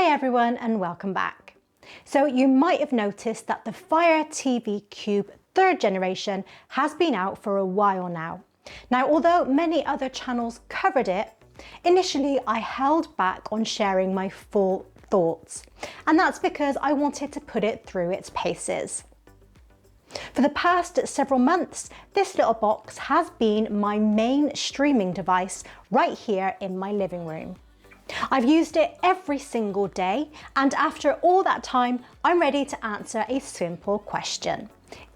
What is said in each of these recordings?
Hi everyone and welcome back. So you might have noticed that the Fire TV Cube 3rd generation has been out for a while now. Now, although many other channels covered it, initially I held back on sharing my full thoughts, and that's because I wanted to put it through its paces. For the past several months, this little box has been my main streaming device right here in my living room. I've used it every single day, and after all that time, I'm ready to answer a simple question.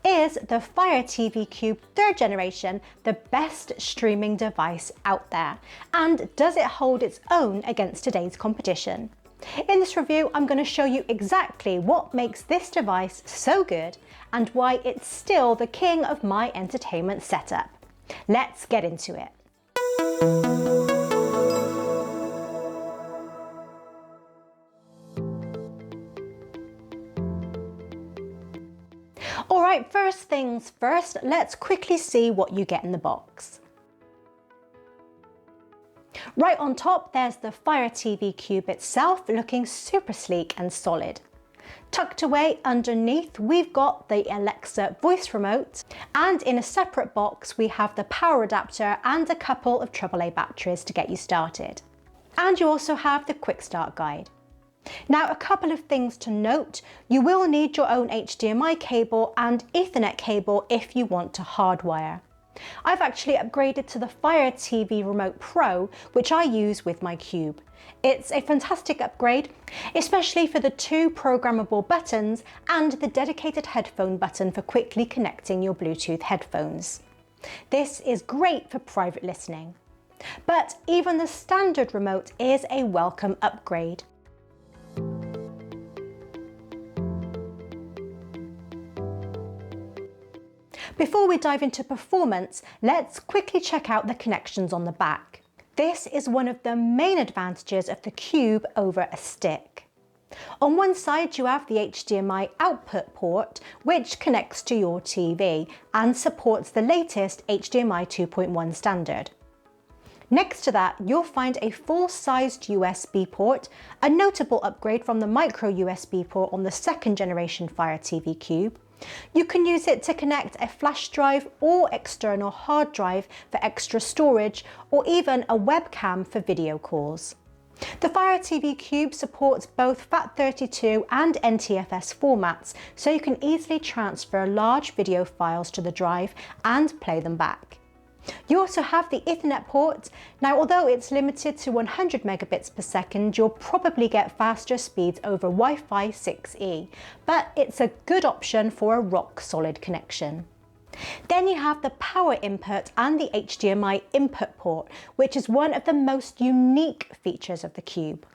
Is the Fire TV Cube 3rd generation the best streaming device out there? And does it hold its own against today's competition? In this review, I'm going to show you exactly what makes this device so good and why it's still the king of my entertainment setup. Let's get into it. Alright, first things first, let's quickly see what you get in the box. Right on top, there's the Fire TV Cube itself, looking super sleek and solid. Tucked away underneath, we've got the Alexa voice remote, and in a separate box, we have the power adapter and a couple of AAA batteries to get you started. And you also have the quick start guide. Now, a couple of things to note: you will need your own HDMI cable and Ethernet cable if you want to hardwire. I've actually upgraded to the Fire TV Remote Pro, which I use with my Cube. It's a fantastic upgrade, especially for the 2 programmable buttons and the dedicated headphone button for quickly connecting your Bluetooth headphones. This is great for private listening. But even the standard remote is a welcome upgrade. Before we dive into performance, let's quickly check out the connections on the back. This is one of the main advantages of the Cube over a stick. On one side, you have the HDMI output port, which connects to your TV and supports the latest HDMI 2.1 standard. Next to that, you'll find a full-sized USB port, a notable upgrade from the micro USB port on the 2nd generation Fire TV Cube. You can use it to connect a flash drive or external hard drive for extra storage, or even a webcam for video calls. The Fire TV Cube supports both FAT32 and NTFS formats, so you can easily transfer large video files to the drive and play them back. You also have the Ethernet port. Now, although it's limited to 100 megabits per second, you'll probably get faster speeds over Wi-Fi 6E, but it's a good option for a rock-solid connection. Then you have the power input and the HDMI input port, which is one of the most unique features of the Cube.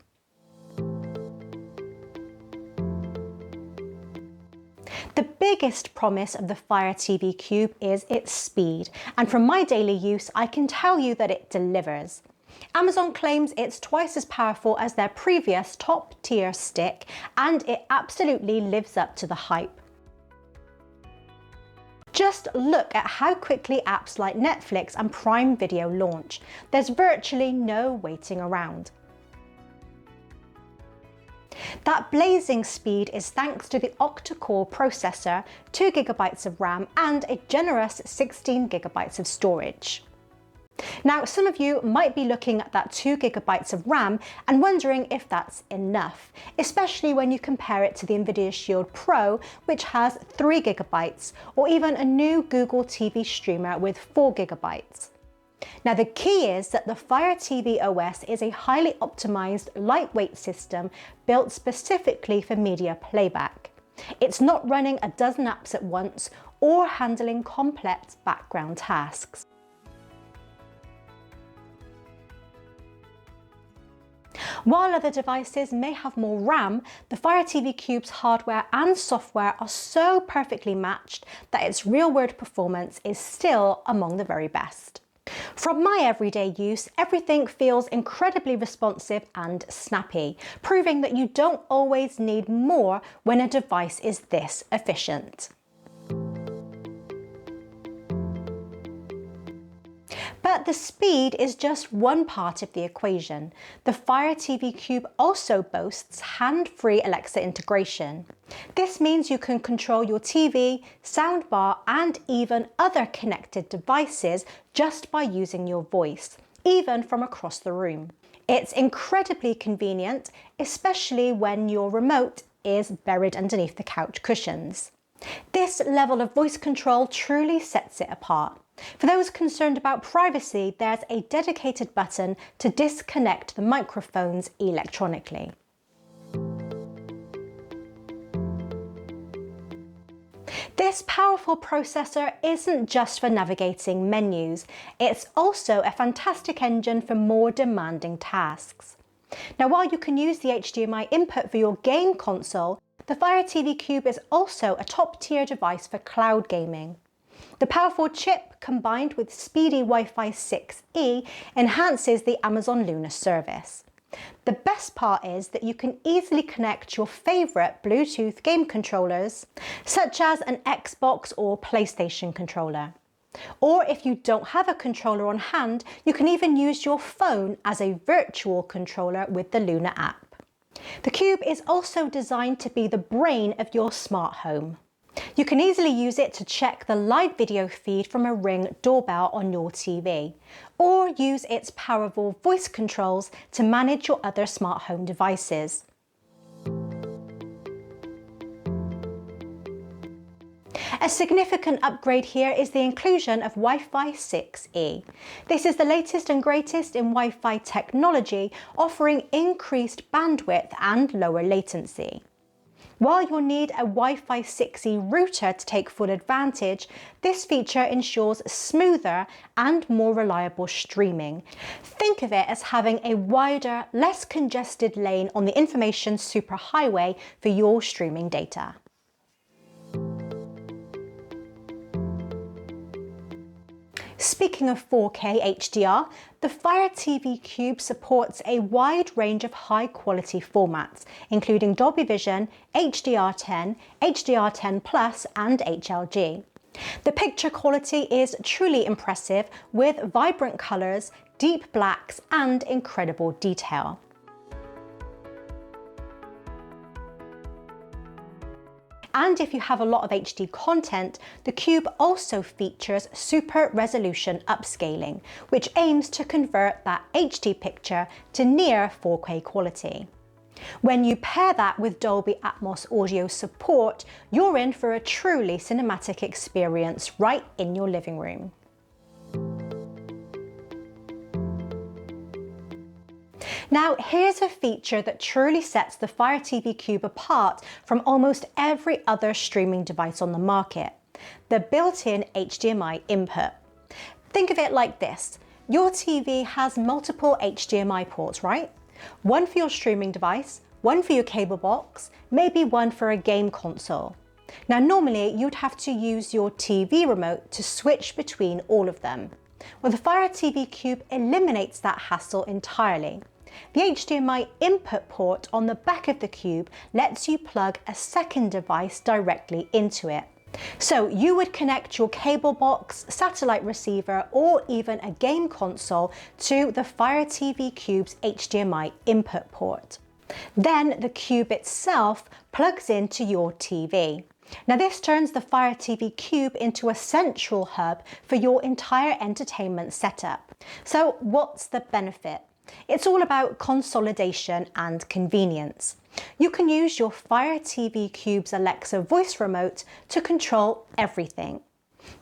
The biggest promise of the Fire TV Cube is its speed, and from my daily use, I can tell you that it delivers. Amazon claims it's twice as powerful as their previous top-tier stick, and it absolutely lives up to the hype. Just look at how quickly apps like Netflix and Prime Video launch. There's virtually no waiting around. That blazing speed is thanks to the octa-core processor, 2 GB of RAM, and a generous 16 GB of storage. Now, some of you might be looking at that 2 GB of RAM and wondering if that's enough, especially when you compare it to the Nvidia Shield Pro, which has 3 GB, or even a new Google TV streamer with 4 GB. Now, the key is that the Fire TV OS is a highly optimized, lightweight system built specifically for media playback. It's not running a dozen apps at once or handling complex background tasks. While other devices may have more RAM, the Fire TV Cube's hardware and software are so perfectly matched that its real-world performance is still among the very best. From my everyday use, everything feels incredibly responsive and snappy, proving that you don't always need more when a device is this efficient. But But the speed is just one part of the equation. The Fire TV Cube also boasts hand-free Alexa integration. This means you can control your TV, soundbar, and even other connected devices just by using your voice, even from across the room. It's incredibly convenient, especially when your remote is buried underneath the couch cushions. This level of voice control truly sets it apart. For those concerned about privacy, there's a dedicated button to disconnect the microphones electronically. This powerful processor isn't just for navigating menus, it's also a fantastic engine for more demanding tasks. Now, while you can use the HDMI input for your game console, the Fire TV Cube is also a top-tier device for cloud gaming. The powerful chip, combined with speedy Wi-Fi 6E, enhances the Amazon Luna service. The best part is that you can easily connect your favourite Bluetooth game controllers, such as an Xbox or PlayStation controller. Or if you don't have a controller on hand, you can even use your phone as a virtual controller with the Luna app. The Cube is also designed to be the brain of your smart home. You can easily use it to check the live video feed from a Ring doorbell on your TV, or use its powerful voice controls to manage your other smart home devices. A significant upgrade here is the inclusion of Wi-Fi 6E. This is the latest and greatest in Wi-Fi technology, offering increased bandwidth and lower latency. While you'll need a Wi-Fi 6E router to take full advantage, this feature ensures smoother and more reliable streaming. Think of it as having a wider, less congested lane on the information superhighway for your streaming data. Speaking of 4K HDR, the Fire TV Cube supports a wide range of high-quality formats, including Dolby Vision, HDR10, HDR10 Plus, and HLG. The picture quality is truly impressive, with vibrant colours, deep blacks, and incredible detail. And if you have a lot of HD content, the Cube also features super resolution upscaling, which aims to convert that HD picture to near 4K quality. When you pair that with Dolby Atmos audio support, you're in for a truly cinematic experience right in your living room. Now, here's a feature that truly sets the Fire TV Cube apart from almost every other streaming device on the market: the built-in HDMI input. Think of it like this. Your TV has multiple HDMI ports, right? One for your streaming device, one for your cable box, maybe one for a game console. Now, normally you'd have to use your TV remote to switch between all of them. Well, the Fire TV Cube eliminates that hassle entirely. The HDMI input port on the back of the Cube lets you plug a second device directly into it. So you would connect your cable box, satellite receiver, or even a game console to the Fire TV Cube's HDMI input port. Then the Cube itself plugs into your TV. Now, this turns the Fire TV Cube into a central hub for your entire entertainment setup. So what's the benefit? It's all about consolidation and convenience. You can use your Fire TV Cube's Alexa voice remote to control everything.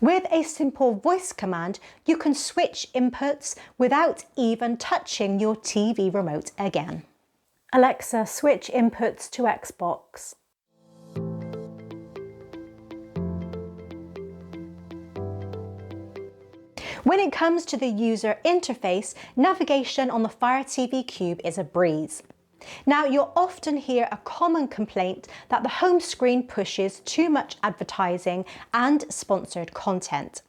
With a simple voice command, you can switch inputs without even touching your TV remote again. Alexa, switch inputs to Xbox. When it comes to the user interface, navigation on the Fire TV Cube is a breeze. Now, you'll often hear a common complaint that the home screen pushes too much advertising and sponsored content.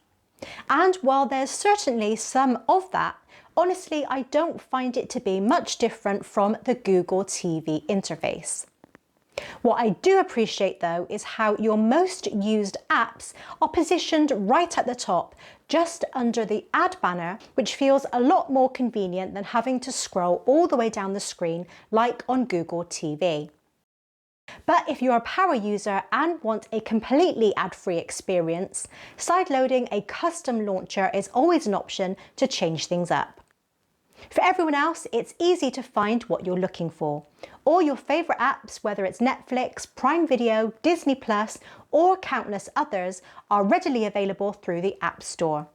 And while there's certainly some of that, honestly, I don't find it to be much different from the Google TV interface. What I do appreciate though is how your most used apps are positioned right at the top, just under the ad banner, which feels a lot more convenient than having to scroll all the way down the screen like on Google TV. But if you're a power user and want a completely ad-free experience, sideloading a custom launcher is always an option to change things up. For everyone else, it's easy to find what you're looking for. All your favourite apps, whether it's Netflix, Prime Video, Disney Plus, or countless others, are readily available through the App Store.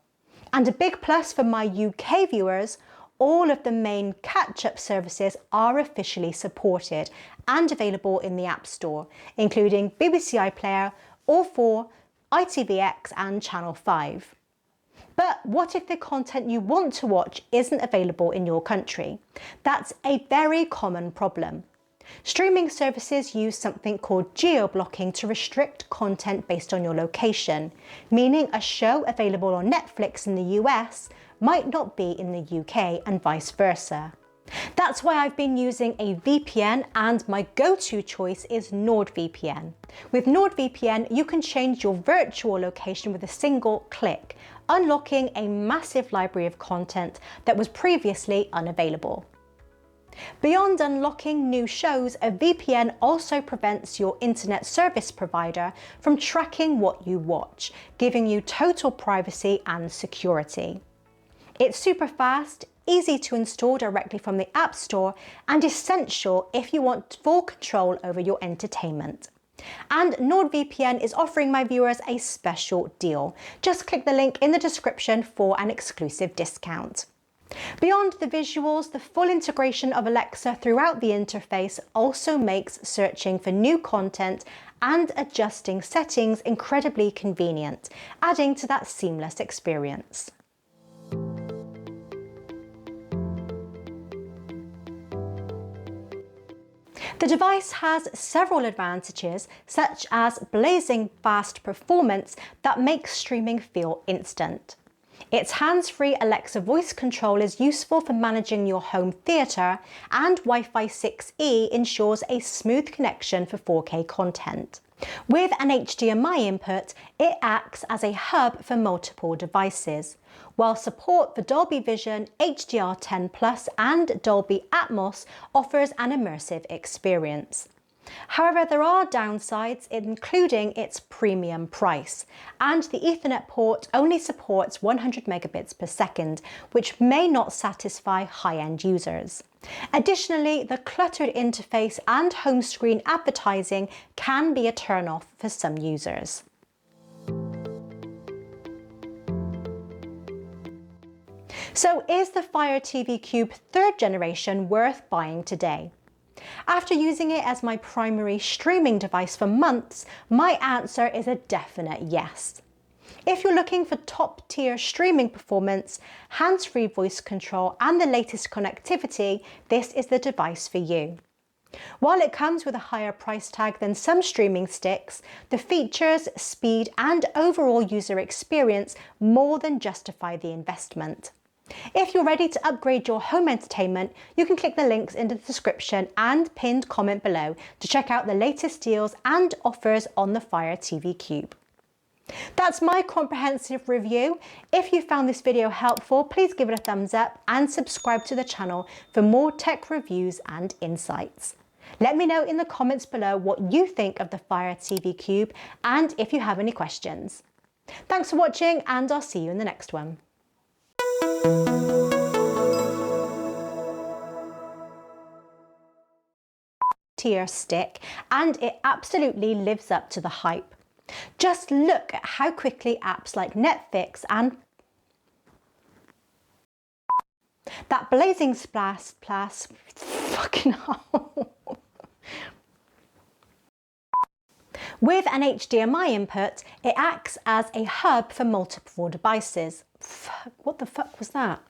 And a big plus for my UK viewers, all of the main catch-up services are officially supported and available in the App Store, including BBC iPlayer, All4, ITVX and Channel 5. But what if the content you want to watch isn't available in your country? That's a very common problem. Streaming services use something called geo-blocking to restrict content based on your location, meaning a show available on Netflix in the US might not be in the UK and vice versa. That's why I've been using a VPN, and my go-to choice is NordVPN. With NordVPN, you can change your virtual location with a single click, unlocking a massive library of content that was previously unavailable. Beyond unlocking new shows, a VPN also prevents your internet service provider from tracking what you watch, giving you total privacy and security. It's super fast, easy to install directly from the App Store, and essential if you want full control over your entertainment. And NordVPN is offering my viewers a special deal. Just click the link in the description for an exclusive discount. Beyond the visuals, the full integration of Alexa throughout the interface also makes searching for new content and adjusting settings incredibly convenient, adding to that seamless experience. The device has several advantages, such as blazing fast performance that makes streaming feel instant. Its hands-free Alexa voice control is useful for managing your home theatre, and Wi-Fi 6E ensures a smooth connection for 4K content. With an HDMI input, it acts as a hub for multiple devices, while support for Dolby Vision, HDR10+, and Dolby Atmos offers an immersive experience. However, there are downsides, including its premium price, and the Ethernet port only supports 100 megabits per second, which may not satisfy high-end users. Additionally, the cluttered interface and home screen advertising can be a turn-off for some users. So is the Fire TV Cube 3rd generation worth buying today? After using it as my primary streaming device for months, my answer is a definite yes. If you're looking for top-tier streaming performance, hands-free voice control and the latest connectivity, this is the device for you. While it comes with a higher price tag than some streaming sticks, the features, speed and overall user experience more than justify the investment. If you're ready to upgrade your home entertainment, you can click the links in the description and pinned comment below to check out the latest deals and offers on the Fire TV Cube. That's my comprehensive review. If you found this video helpful, please give it a thumbs up and subscribe to the channel for more tech reviews and insights. Let me know in the comments below what you think of the Fire TV Cube and if you have any questions. Thanks for watching, and I'll see you in the next one. Tier stick, and it absolutely lives up to the hype. Just look at how quickly apps like Netflix and that blazing splash fucking hell. With an HDMI input, it acts as a hub for multiple devices. What the fuck was that?